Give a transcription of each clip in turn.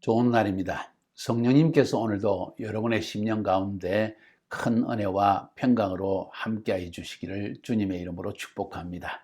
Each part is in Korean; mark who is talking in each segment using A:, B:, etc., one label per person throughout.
A: 좋은 날입니다. 성령님께서 오늘도 여러분의 심령 가운데 큰 은혜와 평강으로 함께해 주시기를 주님의 이름으로 축복합니다.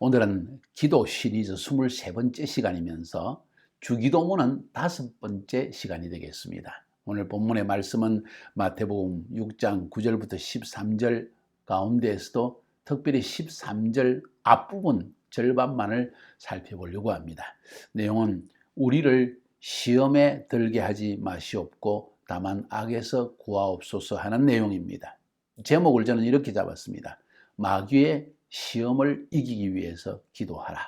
A: 오늘은 기도 시리즈 23번째 시간이면서 주기도문은 5번째 시간이 되겠습니다. 오늘 본문의 말씀은 마태복음 6장 9절부터 13절 가운데에서도 특별히 13절 앞부분 절반만을 살펴보려고 합니다. 내용은 우리를 시험에 들게 하지 마시옵고 다만 악에서 구하옵소서 하는 내용입니다. 제목을 저는 이렇게 잡았습니다. 마귀의 시험을 이기기 위해서 기도하라.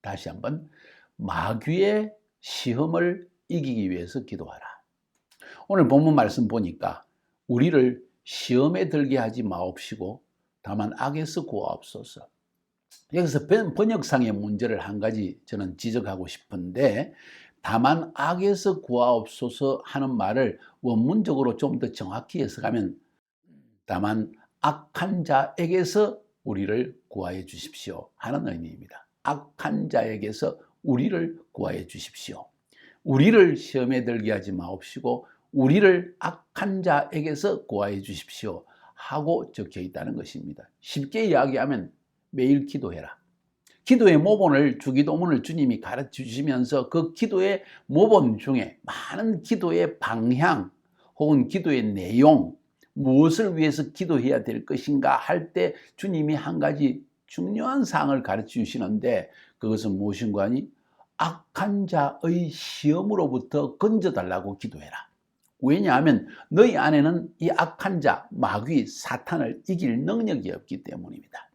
A: 다시 한번, 마귀의 시험을 이기기 위해서 기도하라. 오늘 본문 말씀 보니까 우리를 시험에 들게 하지 마옵시고 다만 악에서 구하옵소서. 여기서 번역상의 문제를 한 가지 저는 지적하고 싶은데, 다만 악에서 구하옵소서 하는 말을 원문적으로 좀 더 정확히 해석하면 다만 악한 자에게서 우리를 구하여 주십시오 하는 의미입니다. 악한 자에게서 우리를 구하여 주십시오. 우리를 시험에 들게 하지 마옵시고 우리를 악한 자에게서 구하여 주십시오 하고 적혀 있다는 것입니다. 쉽게 이야기하면 매일 기도해라. 기도의 모본을, 주기도문을 주님이 가르쳐 주시면서 그 기도의 모본 중에 많은 기도의 방향 혹은 기도의 내용, 무엇을 위해서 기도해야 될 것인가 할 때 주님이 한 가지 중요한 사항을 가르쳐 주시는데, 그것은 무엇인가 하니 악한 자의 시험으로부터 건져달라고 기도해라. 왜냐하면 너희 안에는 이 악한 자, 마귀, 사탄을 이길 능력이 없기 때문입니다.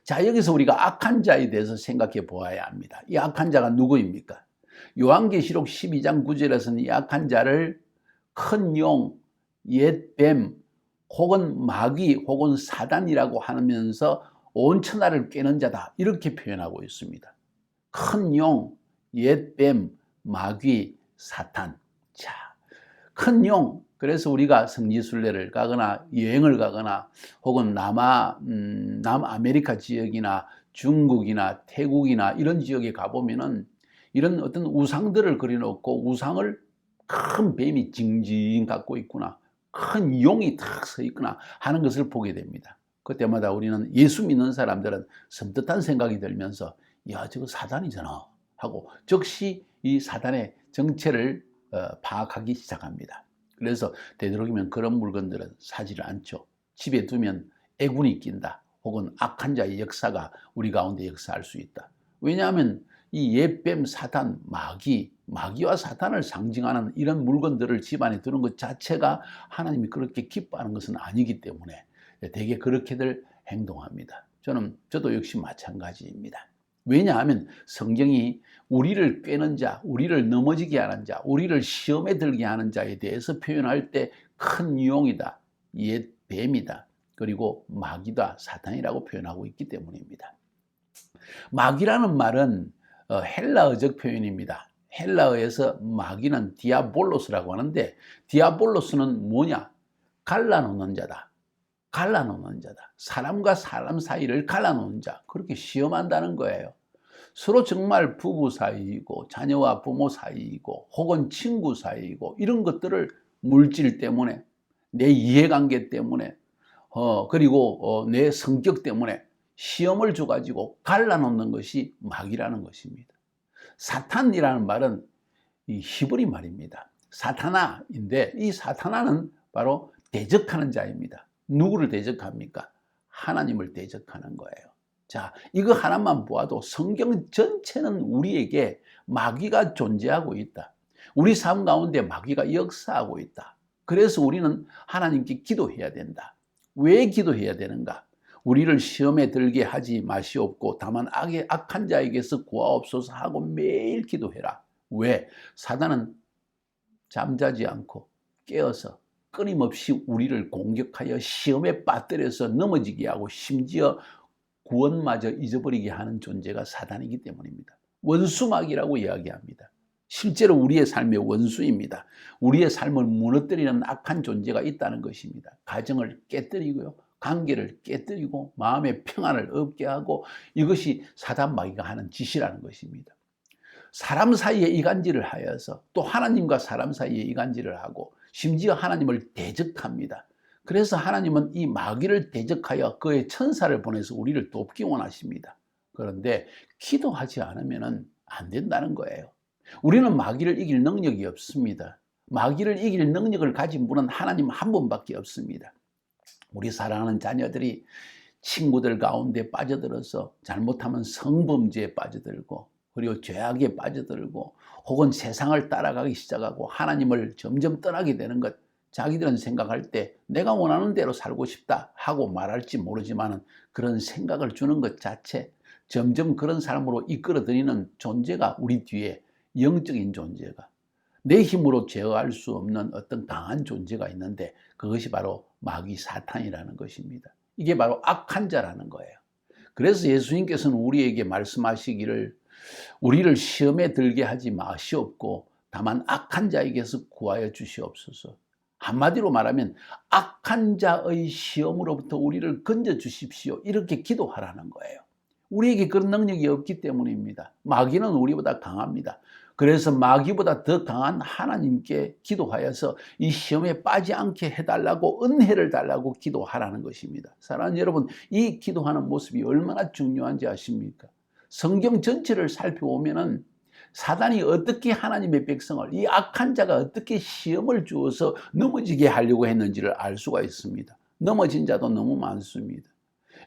A: 자, 여기서 우리가 악한 자에 대해서 생각해 보아야 합니다. 이 악한 자가 누구입니까? 요한계시록 12장 9절에서는 이 악한 자를 큰 용, 옛 뱀, 혹은 마귀, 혹은 사단이라고 하면서 온 천하를 꿰는 자다, 이렇게 표현하고 있습니다. 큰 용, 옛 뱀, 마귀, 사탄. 자, 큰 용, 그래서 우리가 성지순례를 가거나 여행을 가거나 혹은 남아메리카 지역이나 중국이나 태국이나 이런 지역에 가보면은 이런 어떤 우상들을 그려놓고 우상을 큰 뱀이 징징 갖고 있구나, 큰 용이 탁 서 있구나 하는 것을 보게 됩니다. 그때마다 우리는 예수 믿는 사람들은 섬뜩한 생각이 들면서 야, 저거 사단이잖아 하고 즉시 이 사단의 정체를 파악하기 시작합니다. 그래서 되도록이면 그런 물건들은 사지를 않죠. 집에 두면 애군이 낀다, 혹은 악한 자의 역사가 우리 가운데 역사할 수 있다. 왜냐하면 이 옛뱀, 사탄, 마귀와 사탄을 상징하는 이런 물건들을 집안에 두는 것 자체가 하나님이 그렇게 기뻐하는 것은 아니기 때문에 되게 그렇게들 행동합니다. 저도 역시 마찬가지입니다. 왜냐하면 성경이 우리를 꿰는 자, 우리를 넘어지게 하는 자, 우리를 시험에 들게 하는 자에 대해서 표현할 때 큰 용이다, 옛 뱀이다, 그리고 마귀다, 사탄이라고 표현하고 있기 때문입니다. 마귀라는 말은 헬라어적 표현입니다. 헬라어에서 마귀는 디아볼로스라고 하는데, 디아볼로스는 뭐냐? 갈라놓는 자다. 갈라놓는 자다. 사람과 사람 사이를 갈라놓는 자, 그렇게 시험한다는 거예요. 서로 정말 부부 사이이고 자녀와 부모 사이이고 혹은 친구 사이이고 이런 것들을 물질 때문에, 내 이해관계 때문에, 그리고 내 성격 때문에 시험을 줘가지고 갈라놓는 것이 마귀라는 것입니다. 사탄이라는 말은 이 히브리 말입니다. 사타나인데, 이 사타나는 바로 대적하는 자입니다. 누구를 대적합니까? 하나님을 대적하는 거예요. 자, 이거 하나만 보아도 성경 전체는 우리에게 마귀가 존재하고 있다, 우리 삶 가운데 마귀가 역사하고 있다. 그래서 우리는 하나님께 기도해야 된다. 왜 기도해야 되는가? 우리를 시험에 들게 하지 마시옵고 다만 악한 자에게서 구하옵소서 하고 매일 기도해라. 왜? 사단은 잠자지 않고 깨어서 끊임없이 우리를 공격하여 시험에 빠뜨려서 넘어지게 하고 심지어 구원마저 잊어버리게 하는 존재가 사단이기 때문입니다. 원수마귀라고 이야기합니다. 실제로 우리의 삶의 원수입니다. 우리의 삶을 무너뜨리는 악한 존재가 있다는 것입니다. 가정을 깨뜨리고요, 관계를 깨뜨리고 마음의 평안을 없게 하고, 이것이 사단 마귀가 하는 짓이라는 것입니다. 사람 사이에 이간질을 하여서 또 하나님과 사람 사이에 이간질을 하고 심지어 하나님을 대적합니다. 그래서 하나님은 이 마귀를 대적하여 그의 천사를 보내서 우리를 돕기 원하십니다. 그런데 기도하지 않으면 안 된다는 거예요. 우리는 마귀를 이길 능력이 없습니다. 마귀를 이길 능력을 가진 분은 하나님 한 분밖에 없습니다. 우리 사랑하는 자녀들이 친구들 가운데 빠져들어서 잘못하면 성범죄에 빠져들고 그리고 죄악에 빠져들고 혹은 세상을 따라가기 시작하고 하나님을 점점 떠나게 되는 것, 자기들은 생각할 때 내가 원하는 대로 살고 싶다 하고 말할지 모르지만 그런 생각을 주는 것 자체 점점 그런 사람으로 이끌어들이는 존재가 우리 뒤에 영적인 존재가 내 힘으로 제어할 수 없는 어떤 강한 존재가 있는데 그것이 바로 마귀 사탄이라는 것입니다. 이게 바로 악한 자라는 거예요. 그래서 예수님께서는 우리에게 말씀하시기를 우리를 시험에 들게 하지 마시옵고 다만 악한 자에게서 구하여 주시옵소서. 한마디로 말하면 악한 자의 시험으로부터 우리를 건져 주십시오. 이렇게 기도하라는 거예요. 우리에게 그런 능력이 없기 때문입니다. 마귀는 우리보다 강합니다. 그래서 마귀보다 더 강한 하나님께 기도하여서 이 시험에 빠지 않게 해달라고 은혜를 달라고 기도하라는 것입니다. 사랑하는 여러분, 이 기도하는 모습이 얼마나 중요한지 아십니까? 성경 전체를 살펴보면은 사단이 어떻게 하나님의 백성을, 이 악한 자가 어떻게 시험을 주어서 넘어지게 하려고 했는지를 알 수가 있습니다. 넘어진 자도 너무 많습니다.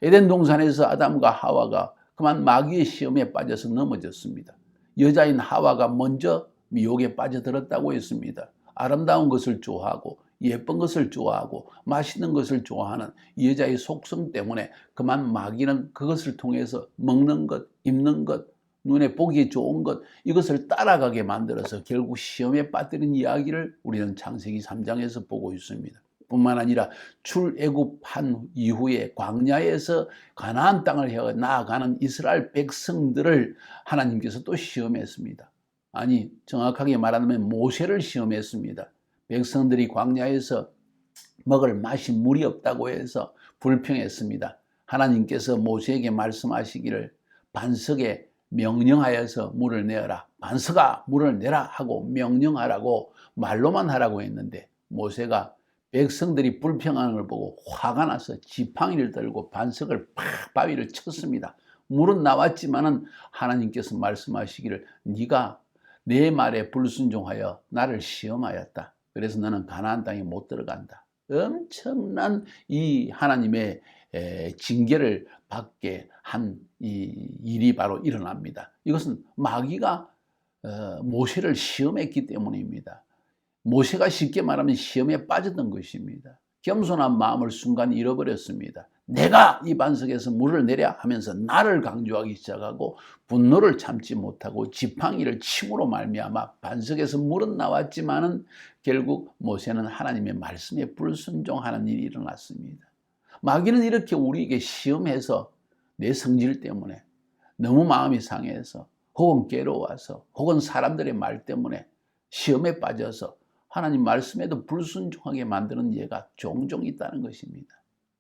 A: 에덴 동산에서 아담과 하와가 그만 마귀의 시험에 빠져서 넘어졌습니다. 여자인 하와가 먼저 미혹에 빠져들었다고 했습니다. 아름다운 것을 좋아하고 예쁜 것을 좋아하고 맛있는 것을 좋아하는 여자의 속성 때문에 그만 마귀는 그것을 통해서 먹는 것, 입는 것, 눈에 보기 좋은 것 이것을 따라가게 만들어서 결국 시험에 빠뜨린 이야기를 우리는 창세기 3장에서 보고 있습니다. 뿐만 아니라 출애굽한 이후에 광야에서 가나안 땅을 향해 나아가는 이스라엘 백성들을 하나님께서 또 시험했습니다. 아니 정확하게 말하면 모세를 시험했습니다. 백성들이 광야에서 먹을 맛이 물이 없다고 해서 불평했습니다. 하나님께서 모세에게 말씀하시기를 반석에 명령하여서 물을 내어라. 반석아 물을 내라 하고 명령하라고 말로만 하라고 했는데 모세가 백성들이 불평하는 걸 보고 화가 나서 지팡이를 들고 반석을 팍 바위를 쳤습니다. 물은 나왔지만은 하나님께서 말씀하시기를 네가 내 말에 불순종하여 나를 시험하였다. 그래서 너는 가나안 땅에 못 들어간다. 엄청난 이 하나님의 징계를 받게 한 이 일이 바로 일어납니다. 이것은 마귀가 모세를 시험했기 때문입니다. 모세가 쉽게 말하면 시험에 빠졌던 것입니다. 겸손한 마음을 순간 잃어버렸습니다. 내가 이 반석에서 물을 내랴 하면서 나를 강조하기 시작하고 분노를 참지 못하고 지팡이를 침으로 말미암아 반석에서 물은 나왔지만은 결국 모세는 하나님의 말씀에 불순종하는 일이 일어났습니다. 마귀는 이렇게 우리에게 시험해서 내 성질 때문에 너무 마음이 상해서 혹은 괴로워서 혹은 사람들의 말 때문에 시험에 빠져서 하나님 말씀에도 불순종하게 만드는 예가 종종 있다는 것입니다.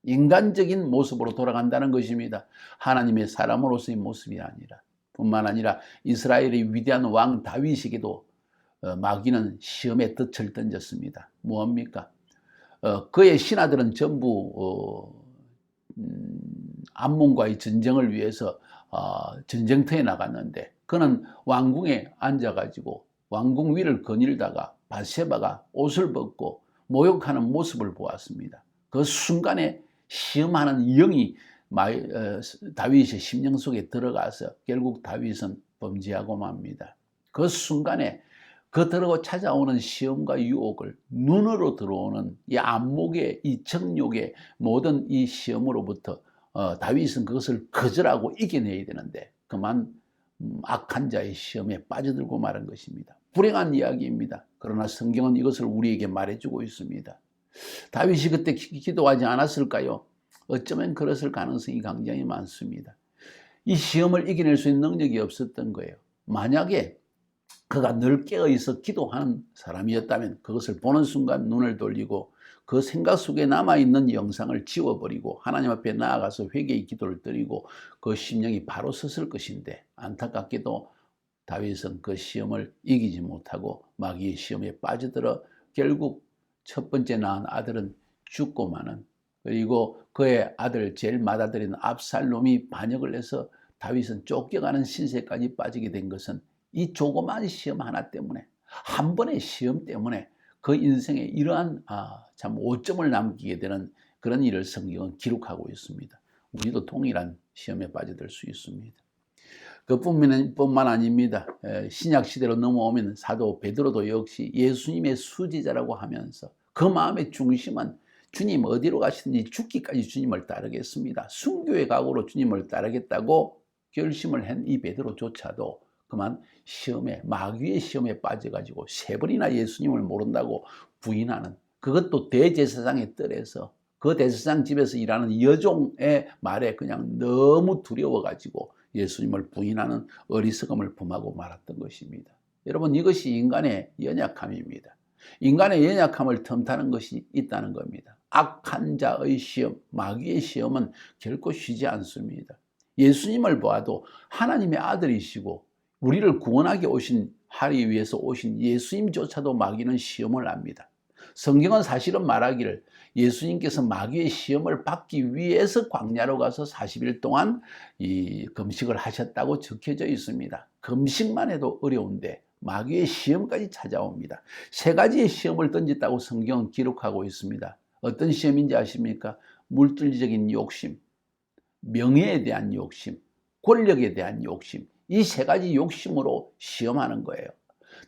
A: 인간적인 모습으로 돌아간다는 것입니다. 하나님의 사람으로서의 모습이 아니라 뿐만 아니라 이스라엘의 위대한 왕 다윗에게도 마귀는 시험에 덫을 던졌습니다. 무엇입니까? 그의 신하들은 전부 암몬과의 전쟁을 위해서 전쟁터에 나갔는데 그는 왕궁에 앉아가지고 왕궁 위를 거닐다가 밧세바가 옷을 벗고 모욕하는 모습을 보았습니다. 그 순간에 시험하는 영이 다윗의 심령 속에 들어가서 결국 다윗은 범죄하고 맙니다. 그 순간에 그 들어고 찾아오는 시험과 유혹을 눈으로 들어오는 이 안목의 이 정욕의 모든 이 시험으로부터 다윗은 그것을 거절하고 이겨내야 되는데 그만 악한 자의 시험에 빠져들고 말한 것입니다. 불행한 이야기입니다. 그러나 성경은 이것을 우리에게 말해주고 있습니다. 다윗이 그때 기도하지 않았을까요? 어쩌면 그랬을 가능성이 굉장히 많습니다. 이 시험을 이겨낼 수 있는 능력이 없었던 거예요. 만약에 그가 늘 깨어있어 기도하는 사람이었다면 그것을 보는 순간 눈을 돌리고 그 생각 속에 남아있는 영상을 지워버리고 하나님 앞에 나아가서 회개의 기도를 드리고 그 심령이 바로 섰을 것인데 안타깝게도 다윗은 그 시험을 이기지 못하고 마귀의 시험에 빠져들어 결국 첫 번째 낳은 아들은 죽고 마는, 그리고 그의 아들 제일 맏아들인 압살롬이 반역을 해서 다윗은 쫓겨가는 신세까지 빠지게 된 것은 이 조그만 시험 하나 때문에, 한 번의 시험 때문에 그 인생에 이러한 참 오점을 남기게 되는 그런 일을 성경은 기록하고 있습니다. 우리도 동일한 시험에 빠져들 수 있습니다. 그뿐만 아닙니다. 신약 시대로 넘어오면 사도 베드로도 역시 예수님의 수지자라고 하면서 그 마음의 중심은 주님 어디로 가시든지 죽기까지 주님을 따르겠습니다, 순교의 각오로 주님을 따르겠다고 결심을 한 이 베드로조차도 그만 시험에, 마귀의 시험에 빠져가지고 3번이나 예수님을 모른다고 부인하는, 그것도 대제사장의 뜰에서, 그 대제사장 집에서 일하는 여종의 말에 그냥 너무 두려워가지고 예수님을 부인하는 어리석음을 범하고 말았던 것입니다. 여러분, 이것이 인간의 연약함입니다. 인간의 연약함을 틈타는 것이 있다는 겁니다. 악한 자의 시험, 마귀의 시험은 결코 쉬지 않습니다. 예수님을 보아도 하나님의 아들이시고 우리를 구원하기 하기 위해서 오신 예수님조차도 마귀는 시험을 합니다. 성경은 사실은 말하기를 예수님께서 마귀의 시험을 받기 위해서 광야로 가서 40일 동안 이 금식을 하셨다고 적혀져 있습니다. 금식만 해도 어려운데 마귀의 시험까지 찾아옵니다. 3가지의 시험을 던졌다고 성경은 기록하고 있습니다. 어떤 시험인지 아십니까? 물질적인 욕심, 명예에 대한 욕심, 권력에 대한 욕심, 이 3가지 욕심으로 시험하는 거예요.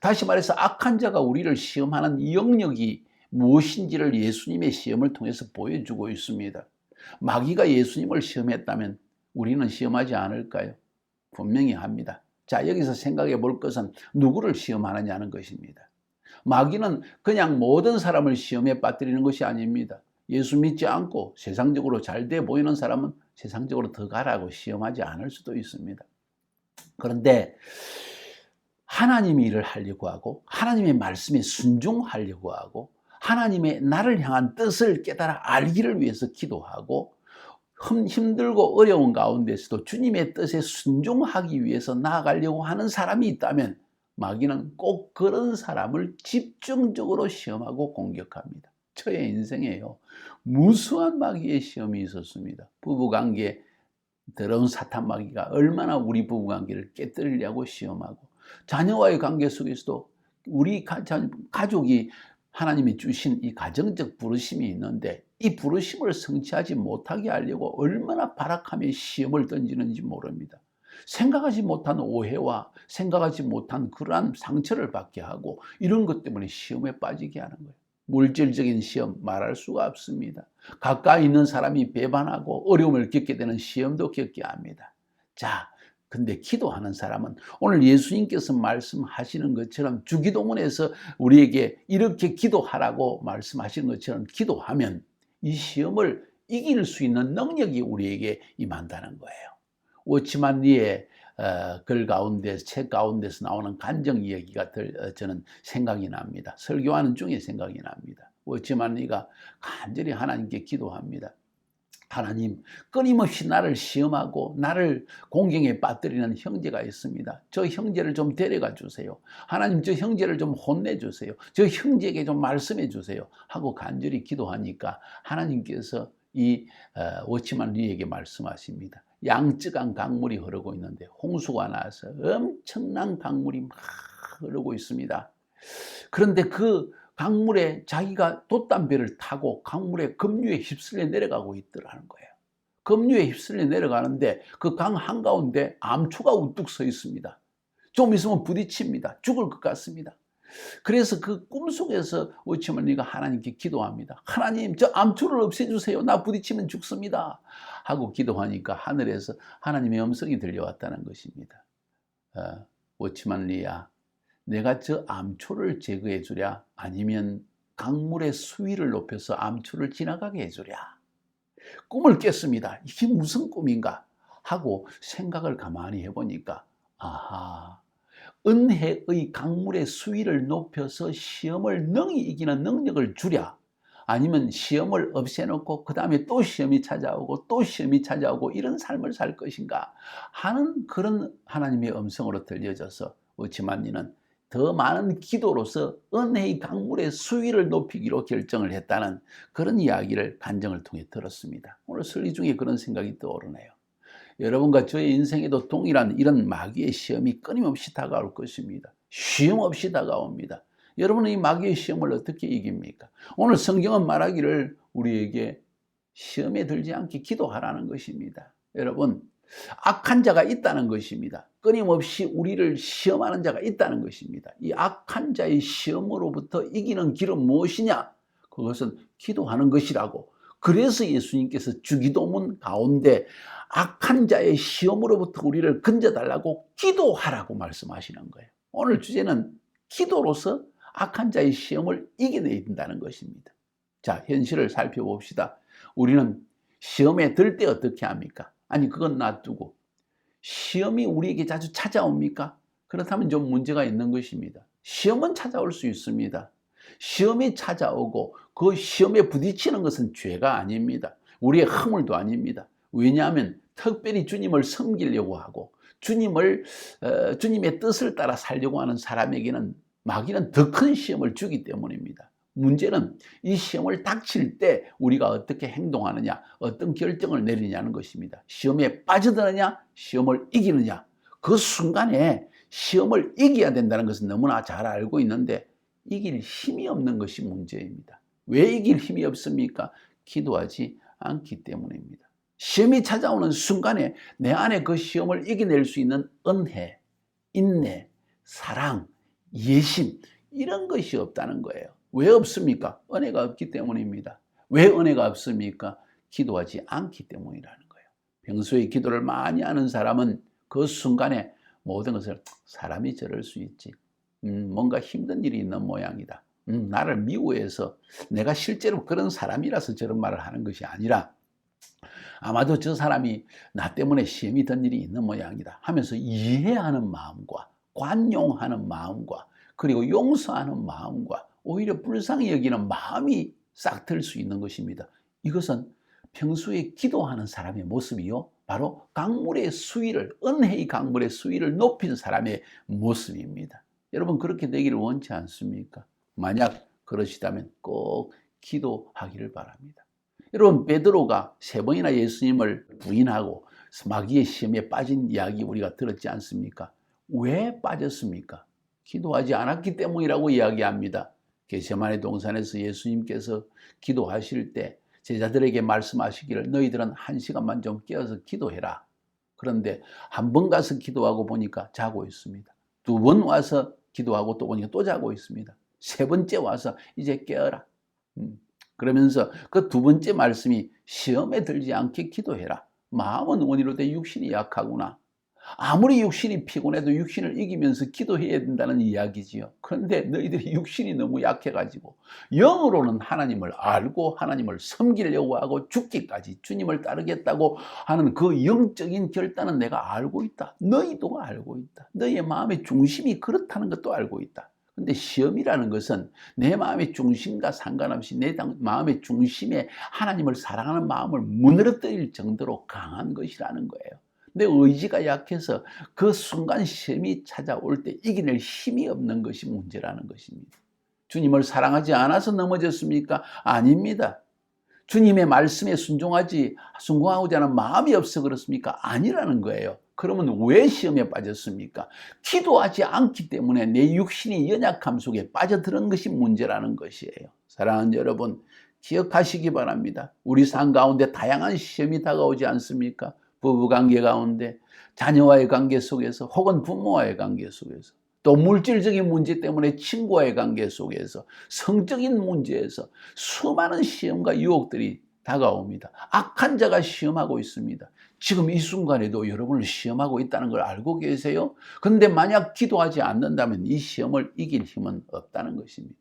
A: 다시 말해서 악한 자가 우리를 시험하는 영역이 무엇인지를 예수님의 시험을 통해서 보여주고 있습니다. 마귀가 예수님을 시험했다면 우리는 시험하지 않을까요? 분명히 합니다. 자, 여기서 생각해 볼 것은 누구를 시험하느냐는 것입니다. 마귀는 그냥 모든 사람을 시험에 빠뜨리는 것이 아닙니다. 예수 믿지 않고 세상적으로 잘 돼 보이는 사람은 세상적으로 더 가라고 시험하지 않을 수도 있습니다. 그런데 하나님의 일을 하려고 하고 하나님의 말씀에 순종하려고 하고 하나님의 나를 향한 뜻을 깨달아 알기를 위해서 기도하고 힘들고 어려운 가운데서도 주님의 뜻에 순종하기 위해서 나아가려고 하는 사람이 있다면 마귀는 꼭 그런 사람을 집중적으로 시험하고 공격합니다. 저의 인생에요, 무수한 마귀의 시험이 있었습니다. 부부관계 더러운 사탄 마귀가 얼마나 우리 부부관계를 깨뜨리려고 시험하고, 자녀와의 관계 속에서도 우리 가족이 하나님이 주신 이 가정적 부르심이 있는데 이 부르심을 성취하지 못하게 하려고 얼마나 발악하며 시험을 던지는지 모릅니다. 생각하지 못한 오해와 생각하지 못한 그러한 상처를 받게 하고 이런 것 때문에 시험에 빠지게 하는 거예요. 물질적인 시험 말할 수가 없습니다. 가까이 있는 사람이 배반하고 어려움을 겪게 되는 시험도 겪게 합니다. 자, 근데 기도하는 사람은 오늘 예수님께서 말씀하시는 것처럼 주기도문에서 우리에게 이렇게 기도하라고 말씀하시는 것처럼 기도하면 이 시험을 이길 수 있는 능력이 우리에게 임한다는 거예요. 워치만 리의 글 가운데, 책 가운데서 나오는 간증 이야기가 저는 생각이 납니다. 설교하는 중에 생각이 납니다. 워치만 리가 간절히 하나님께 기도합니다. 하나님, 끊임없이 나를 시험하고 나를 공경에 빠뜨리는 형제가 있습니다. 저 형제를 좀 데려가 주세요. 하나님, 저 형제를 좀 혼내주세요. 저 형제에게 좀 말씀해 주세요 하고 간절히 기도하니까 하나님께서 이 워치만 리에게 말씀하십니다. 양쯔강 강물이 흐르고 있는데 홍수가 나서 엄청난 강물이 막 흐르고 있습니다. 그런데 그 강물에 자기가 돛담배를 타고 강물에 급류에 휩쓸려 내려가고 있더라는 거예요. 급류에 휩쓸려 내려가는데 그 강 한가운데 암초가 우뚝 서 있습니다. 좀 있으면 부딪힙니다. 죽을 것 같습니다. 그래서 그 꿈속에서 워치먼리가 하나님께 기도합니다. 하나님, 저 암초를 없애주세요. 나 부딪히면 죽습니다 하고 기도하니까 하늘에서 하나님의 음성이 들려왔다는 것입니다. 워치먼리야, 내가 저 암초를 제거해 주랴, 아니면 강물의 수위를 높여서 암초를 지나가게 해주랴. 꿈을 깼습니다. 이게 무슨 꿈인가 하고 생각을 가만히 해보니까 아하, 은혜의 강물의 수위를 높여서 시험을 능히 이기는 능력을 주랴, 아니면 시험을 없애놓고 그 다음에 또 시험이 찾아오고 또 시험이 찾아오고 이런 삶을 살 것인가 하는 그런 하나님의 음성으로 들려져서 그렇지만 이는 더 많은 기도로서 은혜의 강물의 수위를 높이기로 결정을 했다는 그런 이야기를 간증을 통해 들었습니다. 오늘 설교 중에 그런 생각이 떠오르네요. 여러분과 저의 인생에도 동일한 이런 마귀의 시험이 끊임없이 다가올 것입니다. 쉼 없이 다가옵니다. 여러분은 이 마귀의 시험을 어떻게 이깁니까? 오늘 성경은 말하기를 우리에게 시험에 들지 않게 기도하라는 것입니다. 여러분, 악한 자가 있다는 것입니다. 끊임없이 우리를 시험하는 자가 있다는 것입니다. 이 악한 자의 시험으로부터 이기는 길은 무엇이냐? 그것은 기도하는 것이라고. 그래서 예수님께서 주기도문 가운데 악한 자의 시험으로부터 우리를 건져달라고 기도하라고 말씀하시는 거예요. 오늘 주제는 기도로서 악한 자의 시험을 이겨내야 된다는 것입니다. 자, 현실을 살펴봅시다. 우리는 시험에 들 때 어떻게 합니까? 아니, 그건 놔두고 시험이 우리에게 자주 찾아옵니까? 그렇다면 좀 문제가 있는 것입니다. 시험은 찾아올 수 있습니다. 시험이 찾아오고 그 시험에 부딪히는 것은 죄가 아닙니다. 우리의 허물도 아닙니다. 왜냐하면 특별히 주님을 섬기려고 하고 주님의 뜻을 따라 살려고 하는 사람에게는 마귀는 더 큰 시험을 주기 때문입니다. 문제는 이 시험을 닥칠 때 우리가 어떻게 행동하느냐, 어떤 결정을 내리냐는 것입니다. 시험에 빠져드느냐, 시험을 이기느냐. 그 순간에 시험을 이겨야 된다는 것은 너무나 잘 알고 있는데 이길 힘이 없는 것이 문제입니다. 왜 이길 힘이 없습니까? 기도하지 않기 때문입니다. 시험이 찾아오는 순간에 내 안에 그 시험을 이겨낼 수 있는 은혜, 인내, 사랑, 예심 이런 것이 없다는 거예요. 왜 없습니까? 은혜가 없기 때문입니다. 왜 은혜가 없습니까? 기도하지 않기 때문이라는 거예요. 평소에 기도를 많이 하는 사람은 그 순간에 모든 것을 사람이 저럴 수 있지. 뭔가 힘든 일이 있는 모양이다. 나를 미워해서 내가 실제로 그런 사람이라서 저런 말을 하는 것이 아니라 아마도 저 사람이 나 때문에 시험이 든 일이 있는 모양이다 하면서 이해하는 마음과 관용하는 마음과 그리고 용서하는 마음과 오히려 불쌍히 여기는 마음이 싹 들 수 있는 것입니다. 이것은 평소에 기도하는 사람의 모습이요, 바로 강물의 수위를, 은혜의 강물의 수위를 높인 사람의 모습입니다. 여러분 그렇게 되기를 원치 않습니까? 만약 그러시다면 꼭 기도하기를 바랍니다. 여러분 베드로가 3번이나 예수님을 부인하고 마귀의 시험에 빠진 이야기 우리가 들었지 않습니까? 왜 빠졌습니까? 기도하지 않았기 때문이라고 이야기합니다. 겟세마네 동산에서 예수님께서 기도하실 때 제자들에게 말씀하시기를 너희들은 1시간만 좀 깨어서 기도해라. 그런데 한 번 가서 기도하고 보니까 자고 있습니다. 2번 와서 기도하고 또 보니까 또 자고 있습니다. 3번째 와서 이제 깨어라. 그러면서 그 2번째 말씀이 시험에 들지 않게 기도해라. 마음은 원이로되 육신이 약하구나. 아무리 육신이 피곤해도 육신을 이기면서 기도해야 된다는 이야기지요. 그런데 너희들이 육신이 너무 약해가지고 영으로는 하나님을 알고 하나님을 섬기려고 하고 죽기까지 주님을 따르겠다고 하는 그 영적인 결단은 내가 알고 있다. 너희도 알고 있다. 너희의 마음의 중심이 그렇다는 것도 알고 있다. 근데 시험이라는 것은 내 마음의 중심과 상관없이 내 마음의 중심에 하나님을 사랑하는 마음을 무너뜨릴 정도로 강한 것이라는 거예요. 내 의지가 약해서 그 순간 시험이 찾아올 때 이겨낼 힘이 없는 것이 문제라는 것입니다. 주님을 사랑하지 않아서 넘어졌습니까? 아닙니다. 주님의 말씀에 순종하고자 하는 마음이 없어 그렇습니까? 아니라는 거예요. 그러면 왜 시험에 빠졌습니까? 기도하지 않기 때문에 내 육신이 연약함 속에 빠져드는 것이 문제라는 것이에요. 사랑하는 여러분, 기억하시기 바랍니다. 우리 삶 가운데 다양한 시험이 다가오지 않습니까? 부부관계 가운데, 자녀와의 관계 속에서, 혹은 부모와의 관계 속에서, 또 물질적인 문제 때문에 친구와의 관계 속에서, 성적인 문제에서 수많은 시험과 유혹들이 다가옵니다. 악한 자가 시험하고 있습니다. 지금 이 순간에도 여러분을 시험하고 있다는 걸 알고 계세요? 그런데 만약 기도하지 않는다면 이 시험을 이길 힘은 없다는 것입니다.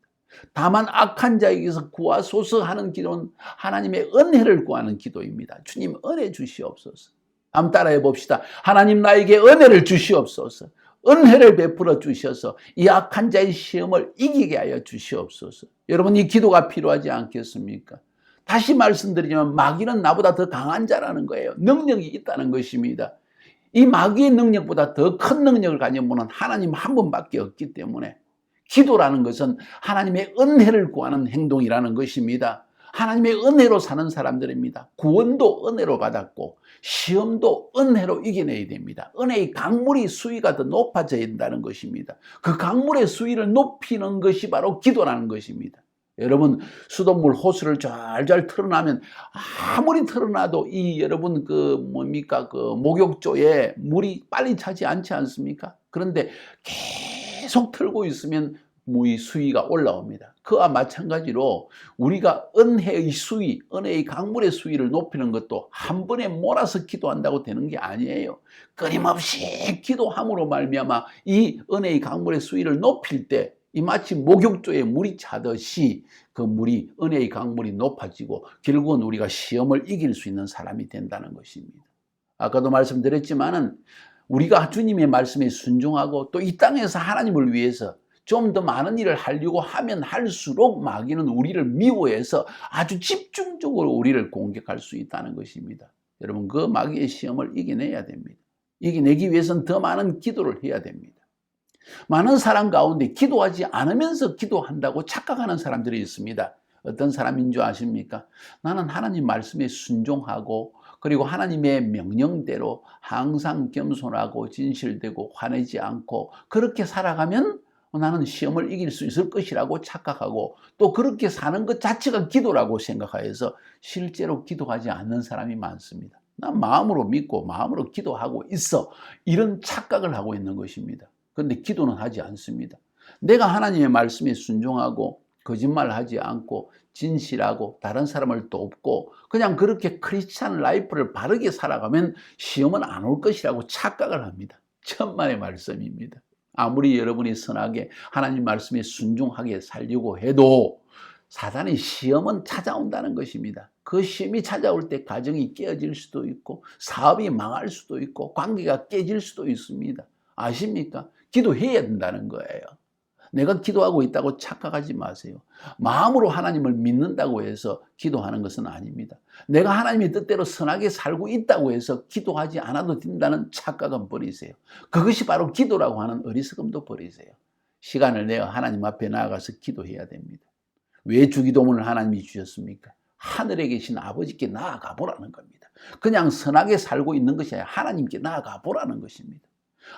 A: 다만 악한 자에게서 구하소서 하는 기도는 하나님의 은혜를 구하는 기도입니다. 주님 은혜 주시옵소서. 한번 따라해 봅시다. 하나님 나에게 은혜를 주시옵소서. 은혜를 베풀어 주셔서 이 악한 자의 시험을 이기게 하여 주시옵소서. 여러분 이 기도가 필요하지 않겠습니까? 다시 말씀드리지만 마귀는 나보다 더 강한 자라는 거예요. 능력이 있다는 것입니다. 이 마귀의 능력보다 더 큰 능력을 가진 분은 하나님 한 분밖에 없기 때문에 기도라는 것은 하나님의 은혜를 구하는 행동이라는 것입니다. 하나님의 은혜로 사는 사람들입니다. 구원도 은혜로 받았고 시험도 은혜로 이겨내야 됩니다. 은혜의 강물이 수위가 더 높아져야 된다는 것입니다. 그 강물의 수위를 높이는 것이 바로 기도라는 것입니다. 여러분, 수돗물 호스를 잘 틀어놔면 아무리 틀어놔도 이 여러분 목욕조에 물이 빨리 차지 않지 않습니까? 그런데 계속 틀고 있으면 물 수위가 올라옵니다. 그와 마찬가지로 우리가 은혜의 수위, 은혜의 강물의 수위를 높이는 것도 한 번에 몰아서 기도한다고 되는 게 아니에요. 끊임없이 기도함으로 말미암아 이 은혜의 강물의 수위를 높일 때 이 마치 목욕조에 물이 차듯이 그 물이 은혜의 강물이 높아지고 결국은 우리가 시험을 이길 수 있는 사람이 된다는 것입니다. 아까도 말씀드렸지만은 우리가 주님의 말씀에 순종하고 또 이 땅에서 하나님을 위해서 좀 더 많은 일을 하려고 하면 할수록 마귀는 우리를 미워해서 아주 집중적으로 우리를 공격할 수 있다는 것입니다. 여러분, 그 마귀의 시험을 이겨내야 됩니다. 이겨내기 위해서는 더 많은 기도를 해야 됩니다. 많은 사람 가운데 기도하지 않으면서 기도한다고 착각하는 사람들이 있습니다. 어떤 사람인 줄 아십니까? 나는 하나님 말씀에 순종하고 그리고 하나님의 명령대로 항상 겸손하고 진실되고 화내지 않고 그렇게 살아가면 나는 시험을 이길 수 있을 것이라고 착각하고 또 그렇게 사는 것 자체가 기도라고 생각하여서 실제로 기도하지 않는 사람이 많습니다. 난 마음으로 믿고 마음으로 기도하고 있어. 이런 착각을 하고 있는 것입니다. 그런데 기도는 하지 않습니다. 내가 하나님의 말씀에 순종하고 거짓말하지 않고 진실하고 다른 사람을 돕고 그냥 그렇게 크리스찬 라이프를 바르게 살아가면 시험은 안 올 것이라고 착각을 합니다. 천만의 말씀입니다. 아무리 여러분이 선하게 하나님 말씀에 순종하게 살려고 해도 사단의 시험은 찾아온다는 것입니다. 그 시험이 찾아올 때 가정이 깨어질 수도 있고 사업이 망할 수도 있고 관계가 깨질 수도 있습니다. 아십니까? 기도해야 된다는 거예요. 내가 기도하고 있다고 착각하지 마세요. 마음으로 하나님을 믿는다고 해서 기도하는 것은 아닙니다. 내가 하나님의 뜻대로 선하게 살고 있다고 해서 기도하지 않아도 된다는 착각은 버리세요. 그것이 바로 기도라고 하는 어리석음도 버리세요. 시간을 내어 하나님 앞에 나아가서 기도해야 됩니다. 왜 주기도문을 하나님이 주셨습니까? 하늘에 계신 아버지께 나아가 보라는 겁니다. 그냥 선하게 살고 있는 것이 아니라 하나님께 나아가 보라는 것입니다.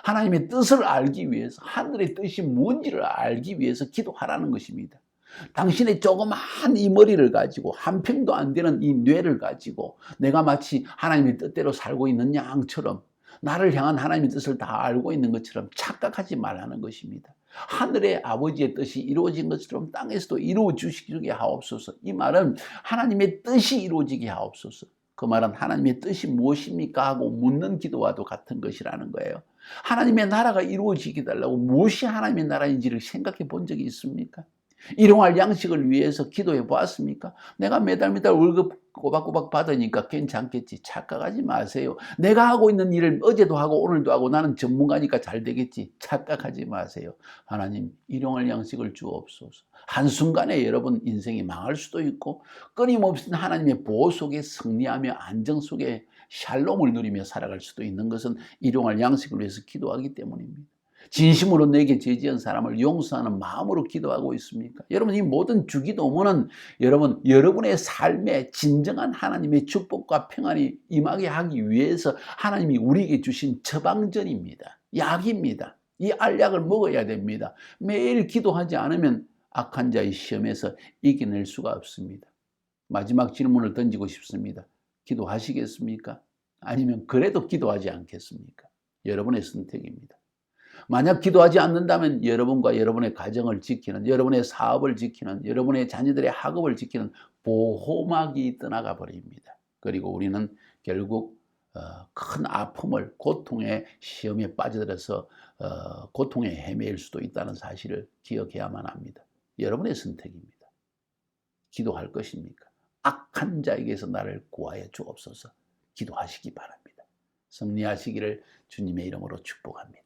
A: 하나님의 뜻을 알기 위해서 하늘의 뜻이 뭔지를 알기 위해서 기도하라는 것입니다. 당신의 조그마한 이 머리를 가지고 한 평도 안 되는 이 뇌를 가지고 내가 마치 하나님의 뜻대로 살고 있는 양처럼 나를 향한 하나님의 뜻을 다 알고 있는 것처럼 착각하지 말라는 것입니다. 하늘의 아버지의 뜻이 이루어진 것처럼 땅에서도 이루어 주시게 하옵소서. 이 말은 하나님의 뜻이 이루어지게 하옵소서. 그 말은 하나님의 뜻이 무엇입니까? 하고 묻는 기도와도 같은 것이라는 거예요. 하나님의 나라가 이루어지게 달라고 무엇이 하나님의 나라인지를 생각해 본 적이 있습니까? 일용할 양식을 위해서 기도해 보았습니까? 내가 매달 월급 꼬박꼬박 받으니까 괜찮겠지. 착각하지 마세요. 내가 하고 있는 일을 어제도 하고 오늘도 하고 나는 전문가니까 잘 되겠지. 착각하지 마세요. 하나님, 일용할 양식을 주옵소서. 한순간에 여러분 인생이 망할 수도 있고 끊임없이 하나님의 보호 속에 승리하며 안정 속에 샬롬을 누리며 살아갈 수도 있는 것은 일용할 양식을 위해서 기도하기 때문입니다. 진심으로 내게 죄지은 사람을 용서하는 마음으로 기도하고 있습니까? 여러분, 이 모든 주기도문은 여러분의 삶에 진정한 하나님의 축복과 평안이 임하게 하기 위해서 하나님이 우리에게 주신 처방전입니다. 약입니다. 이 알약을 먹어야 됩니다. 매일 기도하지 않으면 악한 자의 시험에서 이겨낼 수가 없습니다. 마지막 질문을 던지고 싶습니다. 기도하시겠습니까? 아니면 그래도 기도하지 않겠습니까? 여러분의 선택입니다. 만약 기도하지 않는다면 여러분과 여러분의 가정을 지키는, 여러분의 사업을 지키는, 여러분의 자녀들의 학업을 지키는 보호막이 떠나가 버립니다. 그리고 우리는 결국 큰 아픔을, 고통의 시험에 빠져들어서 고통에 헤매일 수도 있다는 사실을 기억해야만 합니다. 여러분의 선택입니다. 기도할 것입니까? 악한 자에게서 나를 구하여 주옵소서. 기도하시기 바랍니다. 승리하시기를 주님의 이름으로 축복합니다.